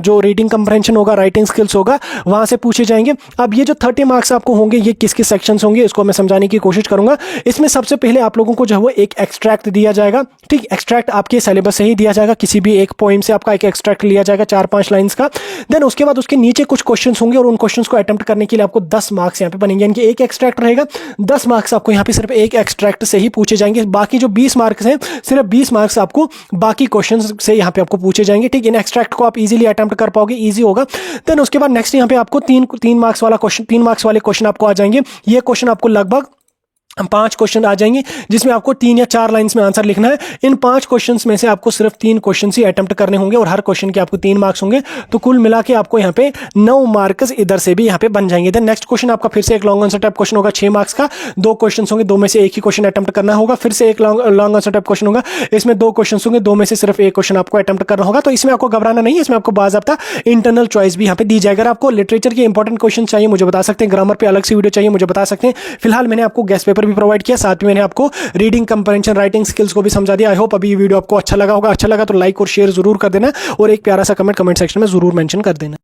जो रीडिंग कंप्रेhension होगा, राइटिंग स्किल्स होगा, वहां से पूछे जाएंगे। अब ये जो 30 मार्क्स आपको होंगे, ये किस किस सेक्शंस होंगे इसको मैं समझाने की कोशिश करूंगा। इसमें सबसे पहले आप लोगों को जो है वो एक एक्सट्रैक्ट दिया जाएगा, ठीक। एक्सट्रैक्ट आपके सिलेबस से ही दिया जाएगा, किसी भी एक पोएम से आपका एक एक्सट्रैक्ट लिया जाएगा 4-5 लाइंस का। देन उसके बाद उसके नीचे कुछ क्वेश्चंस होंगे और उन क्वेश्चंस को अटेम्प्ट करने के लिए आपको 10 मार्क्स यहाँ पे बनेंगे। यानी कि एक एक्सट्रैक्ट रहेगा, 10 मार्क्स आपको यहाँ पे सिर्फ एक एक्सट्रैक्ट से ही पूछे जाएंगे। बाकी जो 20 मार्क्स हैं, सिर्फ 20 मार्क्स आपको बाकी क्वेश्चन से यहाँ पे आपको पूछे जाएंगे, ठीक। इन एक्सट्रैक्ट को आप इजीली अटेम्प्ट कर पाओगे, इजी होगा। देन उसके बाद नेक्स्ट यहाँ पे आपको 3 मार्क्स वाले क्वेश्चन आपको आ जाएंगे। ये क्वेश्चन आपको लगभग 5 क्वेश्चन आ जाएंगे जिसमें आपको 3 या 4 लाइंस में आंसर लिखना है। इन 5 क्वेश्चंस में से आपको सिर्फ 3 क्वेश्चन ही अटेम्प्ट करने होंगे और हर क्वेश्चन के आपको 3 मार्क्स होंगे। तो कुल मिला के आपको यहाँ पे 9 मार्क्स इधर से भी यहाँ पे बन जाएंगे। देन नेक्स्ट क्वेश्चन आपका फिर से एक लॉन्ग आंसर टाइप क्वेश्चन होगा 6 मार्क्स का। 2 क्वेश्चन होंगे, 2 में से एक ही क्वेश्चन अटेम्प्ट करना होगा। फिर से एक लॉन्ग आंसर टाइप क्वेश्चन होगा, इसमें 2 क्वेश्चन होंगे, 2 में से सिर्फ एक क्वेश्चन आपको अटेम्प्ट करना होगा। तो इसमें आपको घबराना नहीं है, इसमें आपको बाकायदा इंटरनल चॉइस भी यहाँ पे दी जाएगी। अगर आपको लिटरेचर के इंपॉर्टेंट क्वेश्चन चाहिए मुझे बता सकते हैं, ग्रामर पे अलग से वीडियो चाहिए मुझे बता सकते हैं। फिलहाल मैंने आपको गेस्ट पेपर भी प्रोवाइड किया, साथ में मैंने आपको रीडिंग कंप्रेhension राइटिंग स्किल्स को भी समझा दिया। आई होप अभी ये वीडियो आपको अच्छा लगा होगा। अच्छा लगा तो लाइक और शेयर जरूर कर देना और एक प्यारा सा कमेंट सेक्शन में जरूर मेंशन कर देना।